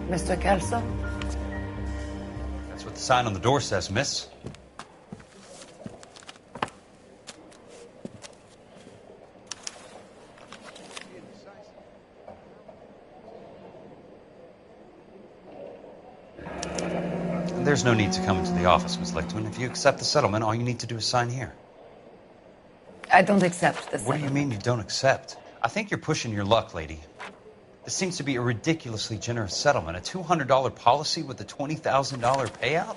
Mr. Kelso? That's what the sign on the door says, miss. There's no need to come into the office, Miss Lichtman. If you accept the settlement, all you need to do is sign here. I don't accept this. What do you mean you don't accept? I think you're pushing your luck, lady. This seems to be a ridiculously generous settlement. A $200 policy with a $20,000 payout?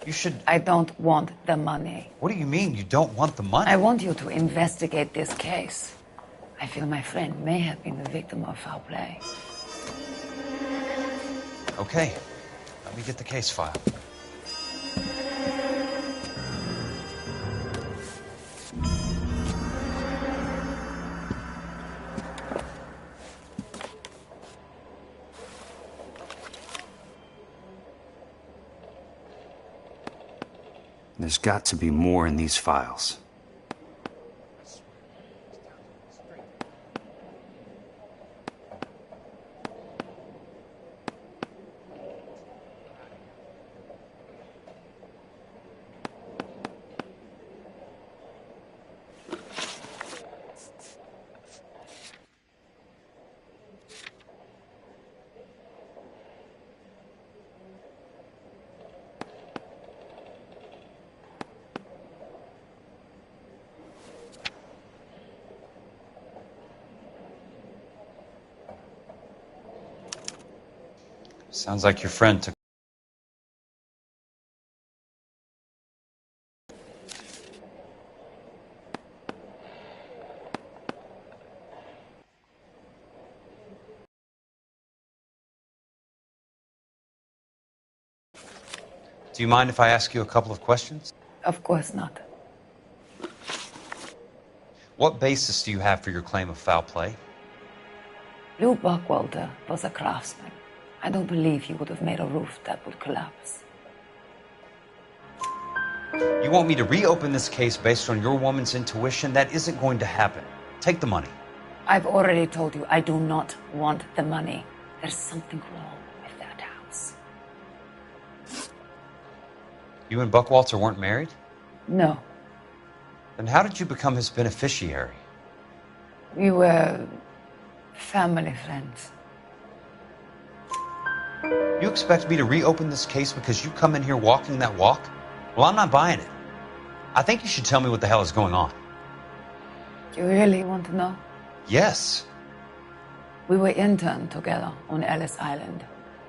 You should... I don't want the money. What do you mean you don't want the money? I want you to investigate this case. I feel my friend may have been the victim of foul play. Okay. Let me get the case file. There's got to be more in these files. Sounds like your friend took... Do you mind if I ask you a couple of questions? Of course not. What basis do you have for your claim of foul play? Lou Buckwalter was a craftsman. I don't believe he would have made a roof that would collapse. You want me to reopen this case based on your woman's intuition? That isn't going to happen. Take the money. I've already told you I do not want the money. There's something wrong with that house. You and Buckwalter weren't married? No. Then how did you become his beneficiary? We were family friends. You expect me to reopen this case because you come in here walking that walk? Well, I'm not buying it. I think you should tell me what the hell is going on. You really want to know? Yes. We were interned together on Ellis Island.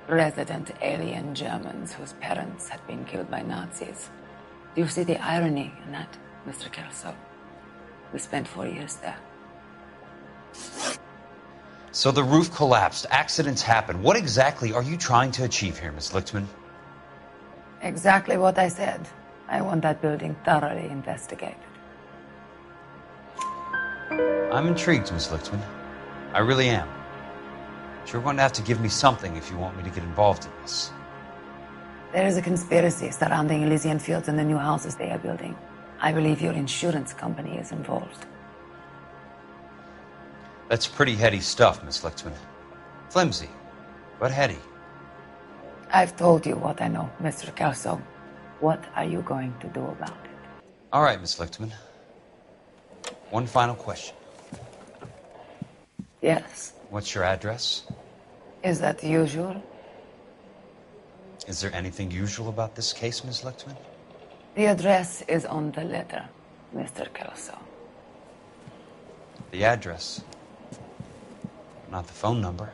Resident alien Germans whose parents had been killed by Nazis. Do you see the irony in that, Mr. Kelso? We spent 4 years there. So the roof collapsed. Accidents happen. What exactly are you trying to achieve here, Miss Lichtman? Exactly what I said. I want that building thoroughly investigated. I'm intrigued, Miss Lichtman. I really am. But you're going to have to give me something if you want me to get involved in this. There is a conspiracy surrounding Elysian Fields and the new houses they are building. I believe your insurance company is involved. That's pretty heady stuff, Miss Lichtman. Flimsy, but heady. I've told you what I know, Mr. Kelso. What are you going to do about it? All right, Miss Lichtman. One final question. Yes. What's your address? Is that usual? Is there anything usual about this case, Miss Lichtman? The address is on the letter, Mr. Kelso. The address, not the phone number.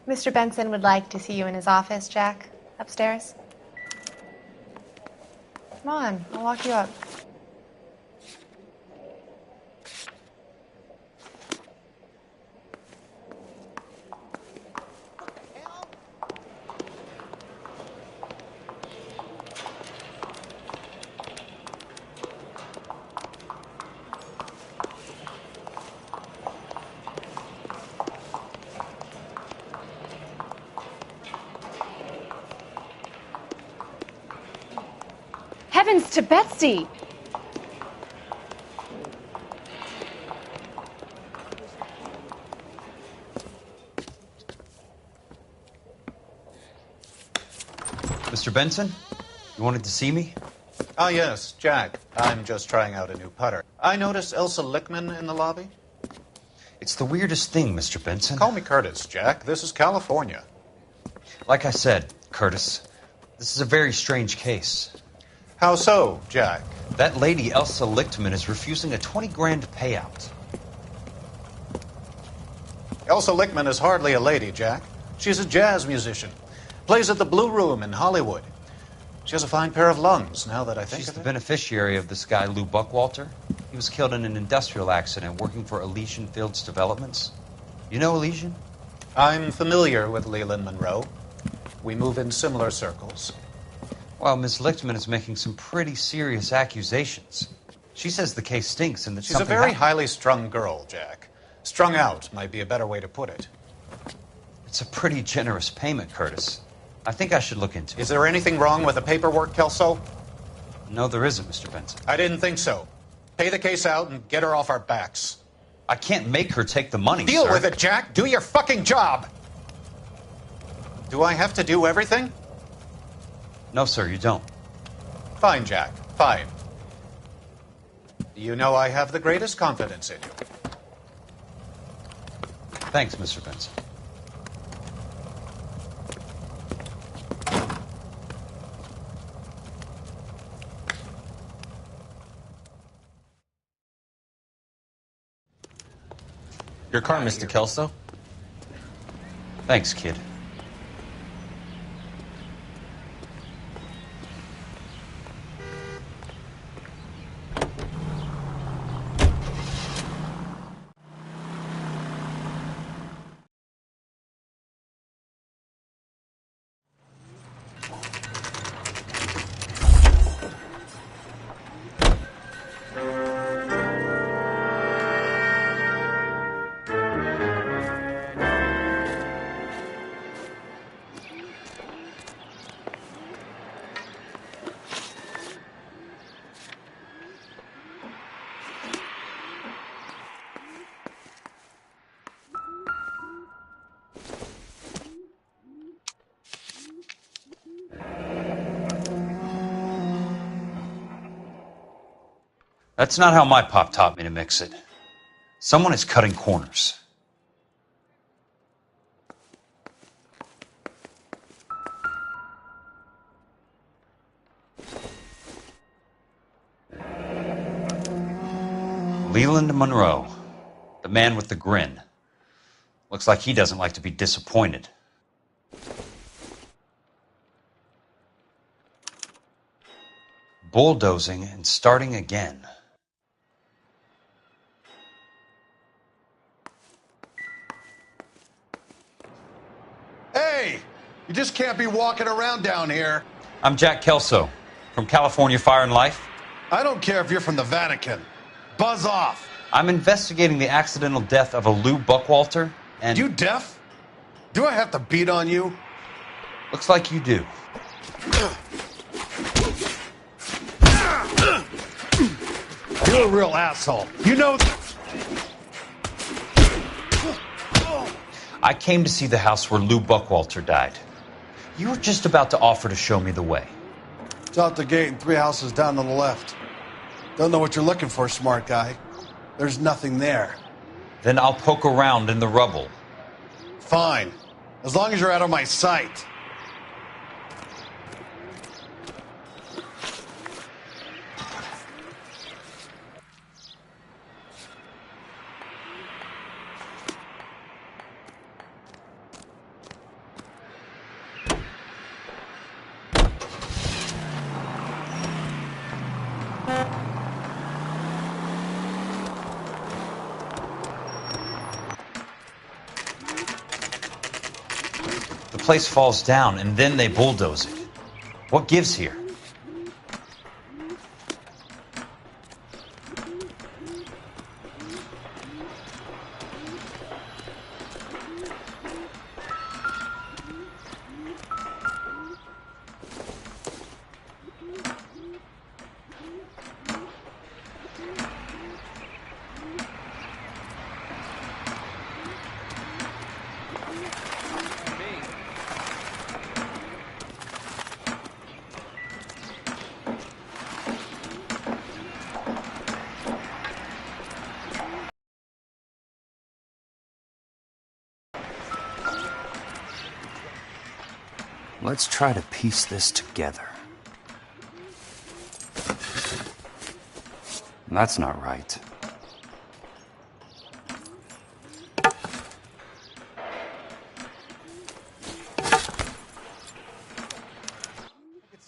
Mr. Benson would like to see you in his office, Jack. Upstairs. Come on, I'll walk you up. happens to Betsy? Mr. Benson, you wanted to see me? Ah, yes, Jack. I'm just trying out a new putter. I noticed Elsa Lickman in the lobby. It's the weirdest thing, Mr. Benson. Call me Curtis, Jack. This is California. Like I said, Curtis, this is a very strange case. How so, Jack? That lady, Elsa Lichtman, is refusing a 20 grand payout. Elsa Lickman is hardly a lady, Jack. She's a jazz musician. Plays at the Blue Room in Hollywood. She has a fine pair of lungs, now that I think She's of the it. beneficiary of this guy, Lou Buckwalter. He was killed in an industrial accident working for Elysian Fields Developments. You know Elysian? I'm familiar with Leland Monroe. We move in similar circles. Well, Miss Lichtman is making some pretty serious accusations. She says the case stinks and that She's a something very happened. highly strung girl, Jack. Strung out might be a better way to put it. It's a pretty generous payment, Curtis. I think I should look into it. Is there anything wrong with the paperwork, Kelso? No, there isn't, Mr. Benson. I didn't think so. Pay the case out and get her off our backs. I can't make her take the money, Deal sir. with it, Jack. Do your fucking job. Do I have to do everything? No, sir, you don't. Fine, Jack. Fine. You know I have the greatest confidence in you. Thanks, Mr. Benson. Your car, Mr. Kelso. Thanks, kid. That's not how my pop taught me to mix it. Someone is cutting corners. Leland Monroe, the man with the grin. Looks like he doesn't like to be disappointed. Bulldozing and starting again. Hey, you just can't be walking around down here. I'm Jack Kelso from California Fire and Life. I don't care if you're from the Vatican. Buzz off. I'm investigating the accidental death of a Lou Buckwalter, and You deaf? Do I have to beat on you? looks like you do. You're a real asshole. You know... I came to see the house where Lou Buckwalter died. You were just about to offer to show me the way. It's out the gate and 3 houses down on the left. Don't know what you're looking for, smart guy. There's nothing there. Then I'll poke around in the rubble. Fine. As long as you're out of my sight. The place falls down, and then they bulldoze it. What gives here? Let's try to piece this together. That's not right.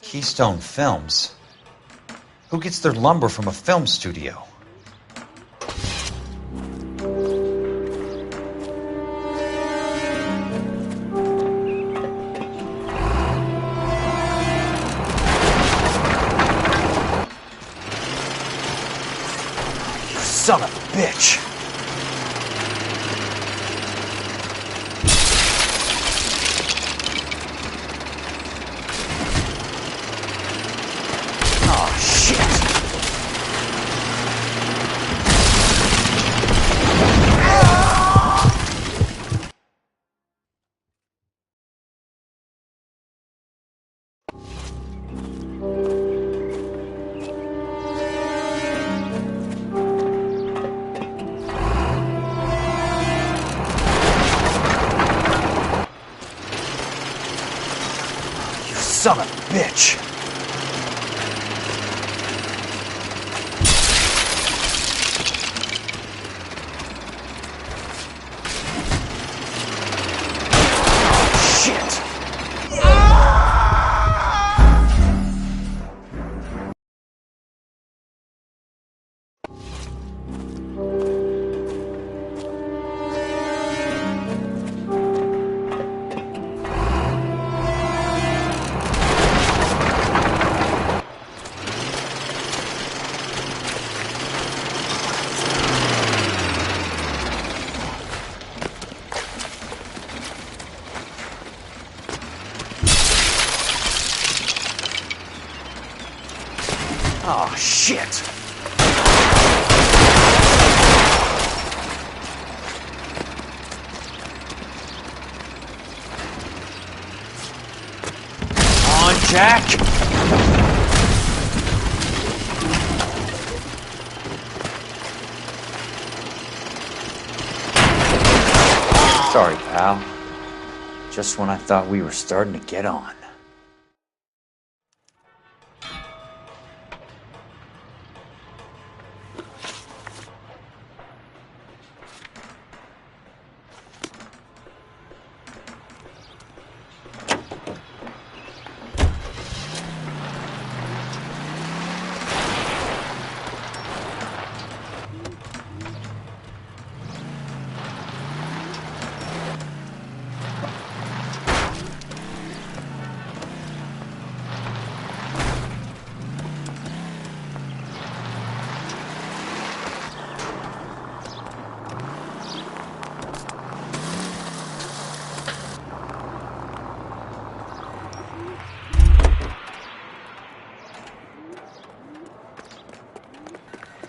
Keystone Films? Who gets their lumber from a film studio? You son of a bitch! Son of a bitch! Shit! Oh, shit! Come on, Jack! Sorry, pal. Just when I thought we were starting to get on.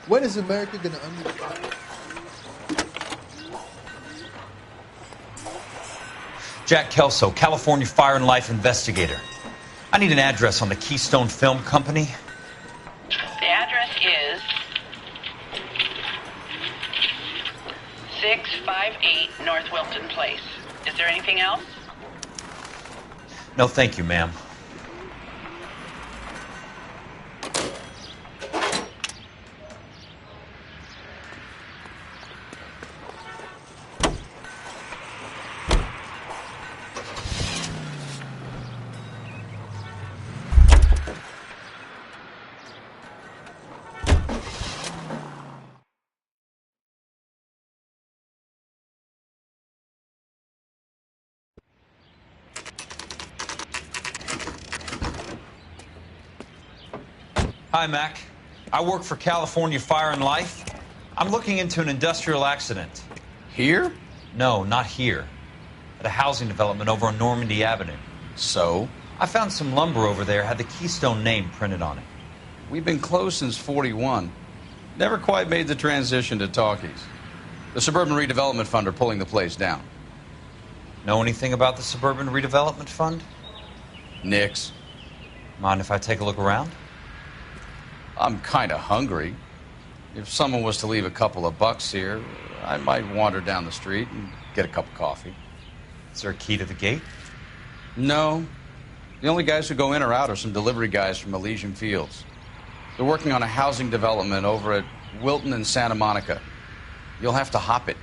When is America going to understand? Jack Kelso, California Fire and Life investigator. I need an address on the Keystone Film Company. The address is 658 North Wilton Place. Is there anything else? No, thank you, ma'am. Hi, Mac. I work for California Fire and Life. I'm looking into an industrial accident. Here? No, not here. At a housing development over on Normandy Avenue. So? I found some lumber over there, had the Keystone name printed on it. We've been closed since '41. Never quite made the transition to talkies. The Suburban Redevelopment Fund are pulling the place down. Know anything about the Suburban Redevelopment Fund? Nix. Mind if I take a look around? I'm kind of hungry. If someone was to leave a couple of bucks here, I might wander down the street and get a cup of coffee. Is there a key to the gate? No. The only guys who go in or out are some delivery guys from Elysian Fields. They're working on a housing development over at Wilton and Santa Monica. You'll have to hop it.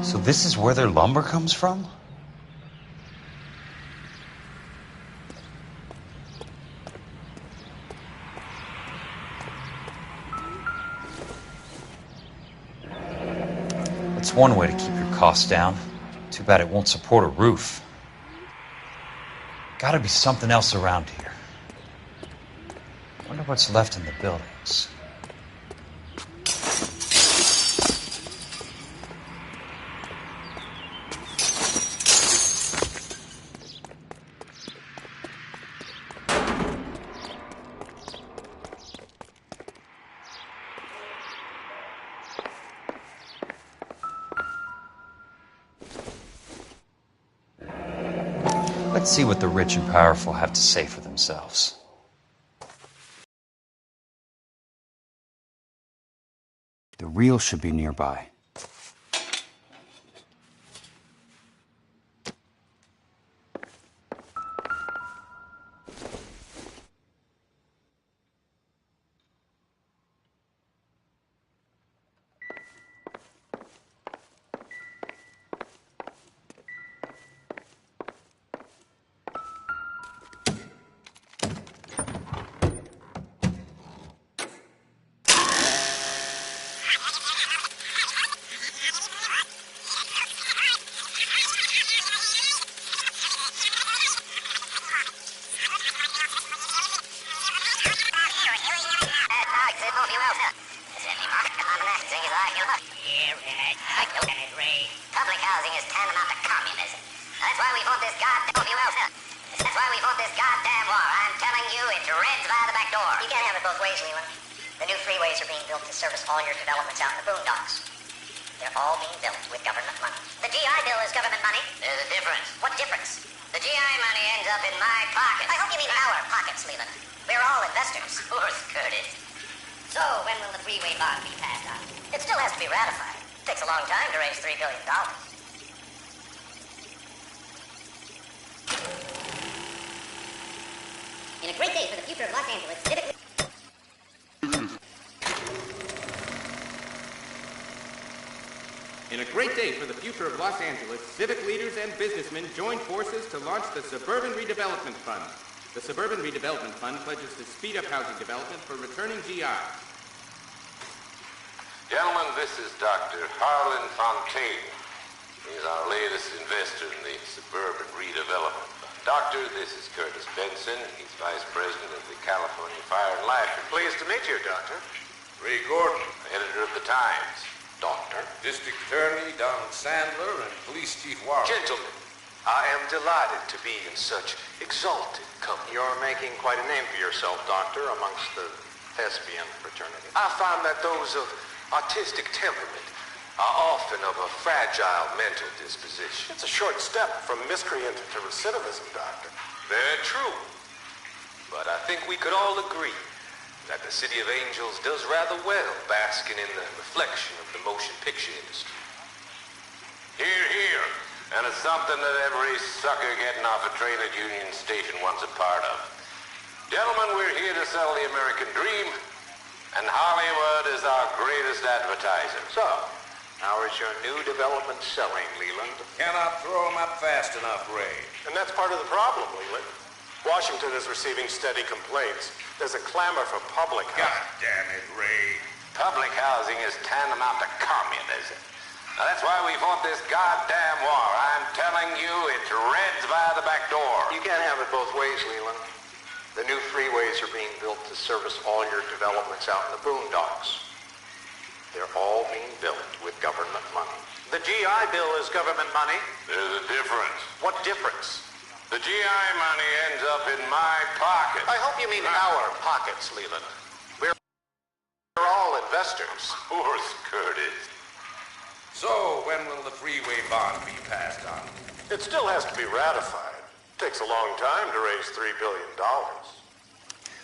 So this is where their lumber comes from? That's one way to keep your costs down. Too bad it won't support a roof. Gotta be something else around here. Wonder what's left in the buildings. Let's see what the rich and powerful have to say for themselves. The reel should be nearby. Public housing is tantamount to communism. That's why we fought this goddamn war. I'm telling you, it's Reds via the back door. You can't have it both ways, Leland. The new freeways are being built to service all your developments out in the boondocks. They're all being built with government money. The GI Bill is government money. There's a difference. What difference? The GI money ends up in my pockets. I hope you mean our pockets, Leland. We're all investors. Of course, Curtis. So, when will the freeway bond be passed on? It still has to be ratified. It takes a long time to raise $3 billion. In a great day for the future of Los Angeles, civic... In a great day for the future of Los Angeles, civic leaders and businessmen joined forces to launch the Suburban Redevelopment Fund. The Suburban Redevelopment Fund pledges to speed up housing development for returning GI. Gentlemen, this is Dr. Harlan Fontaine. He's our latest investor in the Suburban Redevelopment Fund. Doctor, this is Curtis Benson. He's Vice President of the California Fire and Life. Pleased to meet you, Doctor. Ray Gordon, editor of the Times. Doctor. District Attorney Donald Sandler and Police Chief Warren. Gentlemen, I am delighted to be in such exalted company. You're making quite a name for yourself, Doctor, amongst the thespian fraternity. I find that those of artistic temperament are often of a fragile mental disposition. It's a short step from miscreant to recidivism, Doctor. Very true. But I think we could all agree that the City of Angels does rather well basking in the reflection of the motion picture industry. Hear, hear. And it's something that every sucker getting off a train at Union Station wants a part of. Gentlemen, we're here to sell the American dream, and Hollywood is our greatest advertiser. So, how is your new development selling, Leland? Cannot throw them up fast enough, Ray. And that's part of the problem, Leland. Washington is receiving steady complaints. There's a clamor for public housing. God damn it, Ray. Public housing is tantamount to communism. Now, that's why we fought this goddamn war. I'm telling you, it's Reds via the back door. You can't have it both ways, Leland. The new freeways are being built to service all your developments out in the boondocks. They're all being built with government money. The GI Bill is government money. There's a difference. What difference? The GI money ends up in my pocket. I hope you mean our pockets, Leland. investors. Poor Curtis. So, when will the freeway bond be passed on? It still has to be ratified. Takes a long time to raise $3 billion.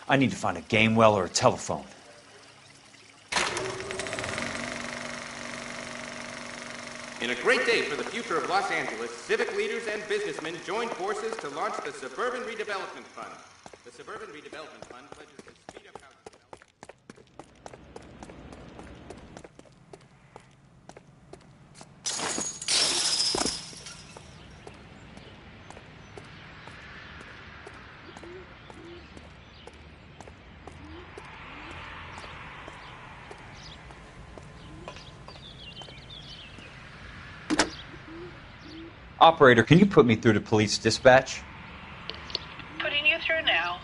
I need to find a game well or a telephone. In a great day for the future of Los Angeles, civic leaders and businessmen joined forces to launch the Suburban Redevelopment Fund. The Suburban Redevelopment Fund pledges to speed up housing development. Operator, can you put me through to police dispatch? Putting you through now.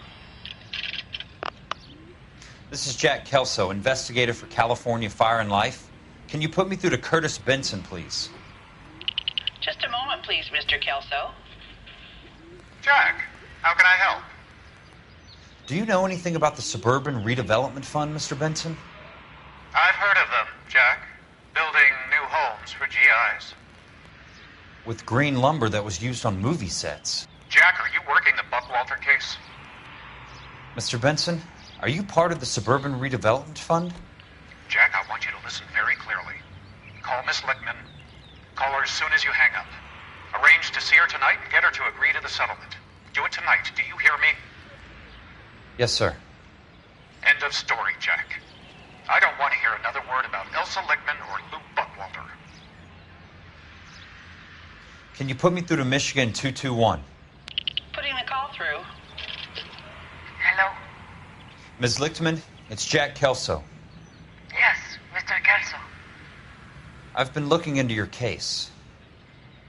This is Jack Kelso, investigator for California Fire and Life. Can you put me through to Curtis Benson, please? Just a moment, please, Mr. Kelso. Jack, how can I help? Do you know anything about the Suburban Redevelopment Fund, Mr. Benson? I've heard of them, Jack. Building new homes for GIs. With green lumber that was used on movie sets. Jack, are you working the Buckwalter case? Mr. Benson, are you part of the Suburban Redevelopment Fund? Jack, I want you to listen very clearly. Call Miss Lichtman. Call her as soon as you hang up. Arrange to see her tonight and get her to agree to the settlement. Do it tonight. Do you hear me? Yes, sir. End of story, Jack. I don't want to hear another word about Elsa Lichtman or Luke Buckwalter. Can you put me through to Michigan 221? Putting the call through. Hello? Ms. Lichtman, it's Jack Kelso. Yes, Mr. Kelso. I've been looking into your case.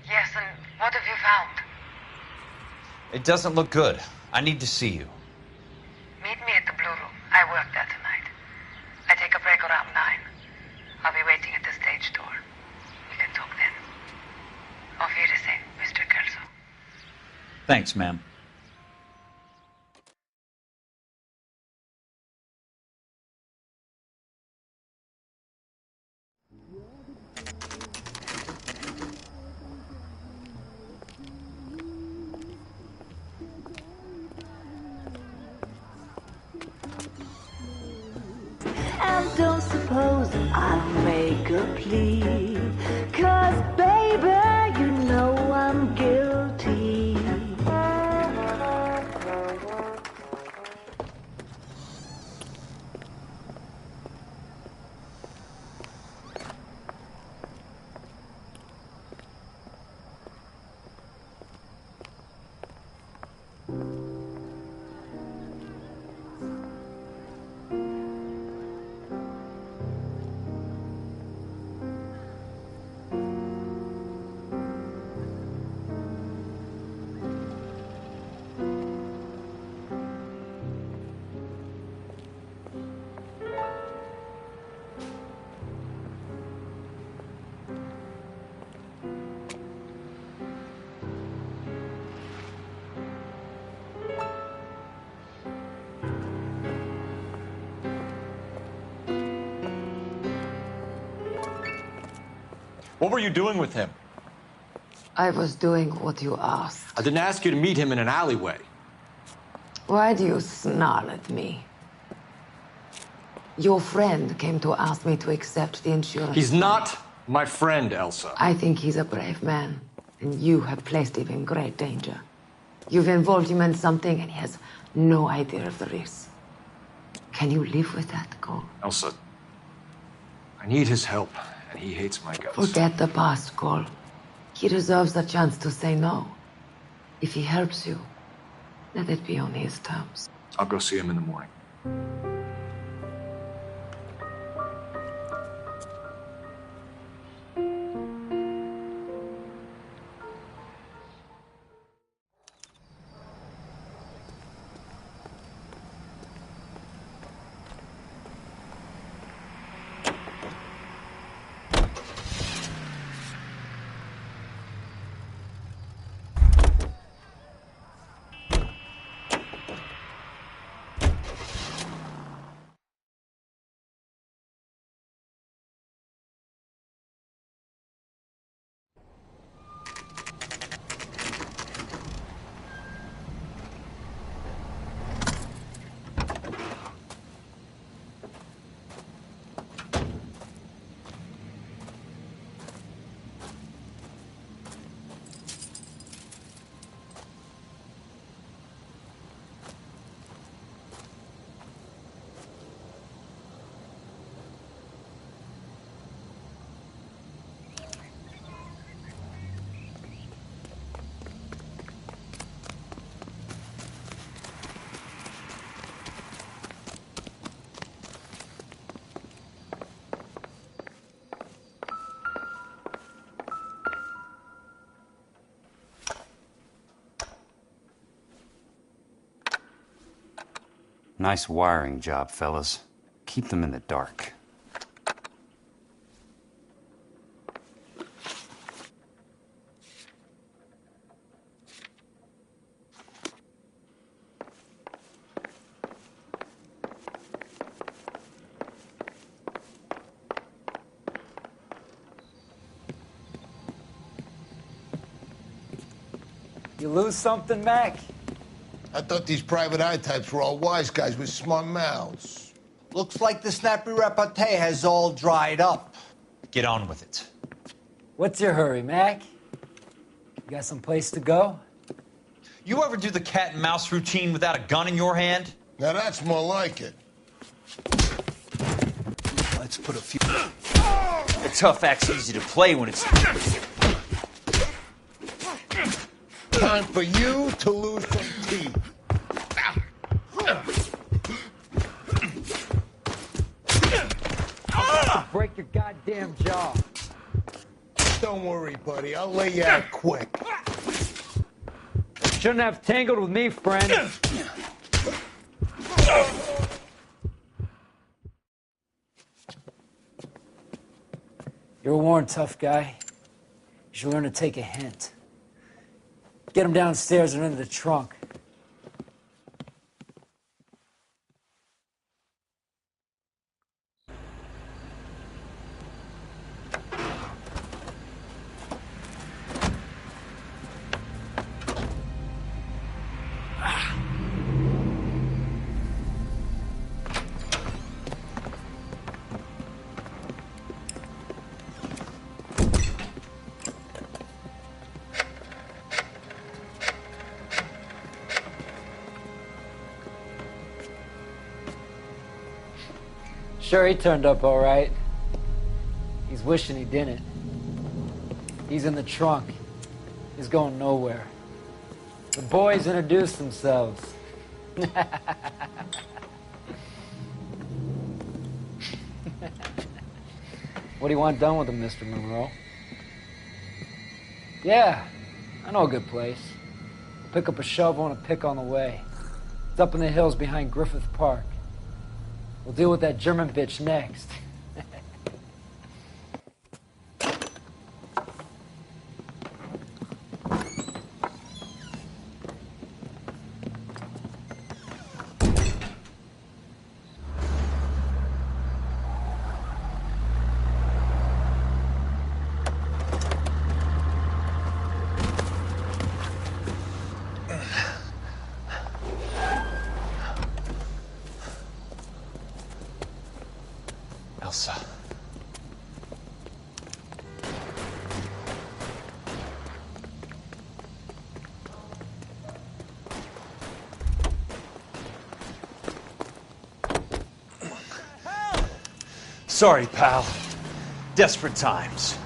Yes, and what have you found? It doesn't look good. I need to see you. Meet me at the Blue Room. I work there tonight. I take a break around 9. I'll be waiting at the stage door. We can talk then. Auf Wiedersehen, Mr. Kelso. Thanks, ma'am. And don't suppose I'll make a plea, 'cause baby, you know I'm guilty. What were you doing with him? I was doing what you asked. I didn't ask you to meet him in an alleyway. Why do you snarl at me? Your friend came to ask me to accept the insurance. He's not my friend, Elsa. I think he's a brave man, and you have placed him in great danger. You've involved him in something, and he has no idea of the risk. Can you live with that, Cole? Elsa, I need his help, and he hates my guts. Forget the past, Cole. He deserves a chance to say no. If he helps you, let it be on his terms. I'll go see him in the morning. Nice wiring job, fellas. Keep them in the dark. You lose something, Mac? I thought these private eye types were all wise guys with smart mouths. Looks like the snappy repartee has all dried up. Get on with it. What's your hurry, Mac? You got some place to go? You ever do the cat and mouse routine without a gun in your hand? Now that's more like it. Let's put a few... The tough act's easy to play when it's... Time for you to lose some teeth. Break your goddamn jaw. Don't worry, buddy. I'll lay you out quick. Shouldn't have tangled with me, friend. You're a worn, tough guy. You should learn to take a hint. Get him downstairs and into the trunk. Sure, he turned up all right. He's wishing he didn't. He's in the trunk. He's going nowhere. The boys introduced themselves. What do you want done with him, Mr. Monroe? Yeah, I know a good place. We'll pick up a shovel and a pick on the way. It's up in the hills behind Griffith Park. We'll deal with that German bitch next. Elsa. Sorry, pal. Desperate times.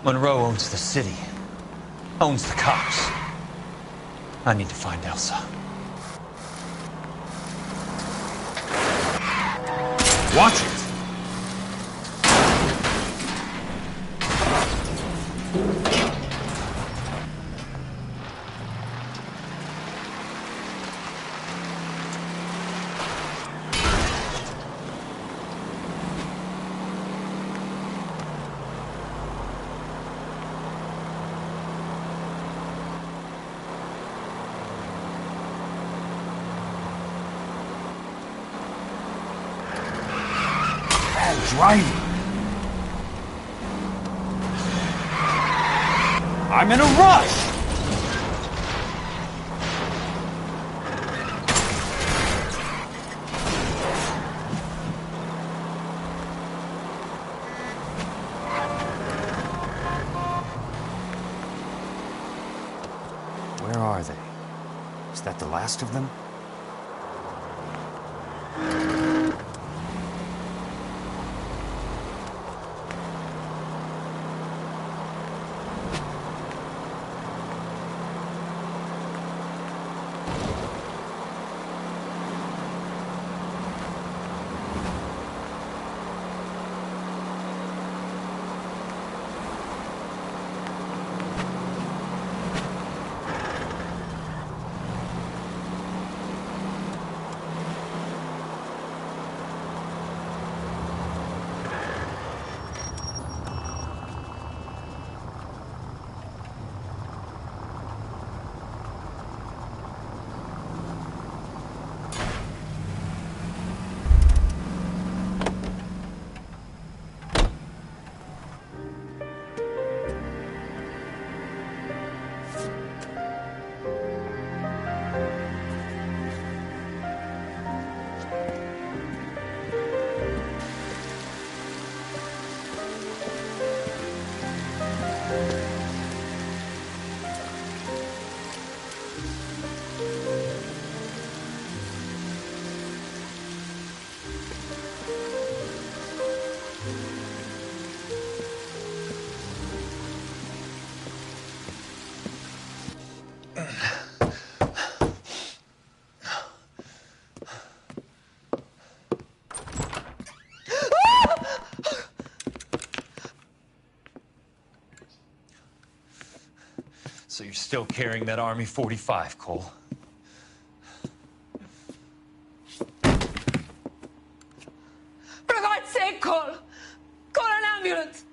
Monroe owns the city, owns the cops. I need to find Elsa. Watch it! Driving. I'm in a rush! Where are they? Is that the last of them? So you're still carrying that Army 45, Cole? For God's sake, Cole! Call an ambulance!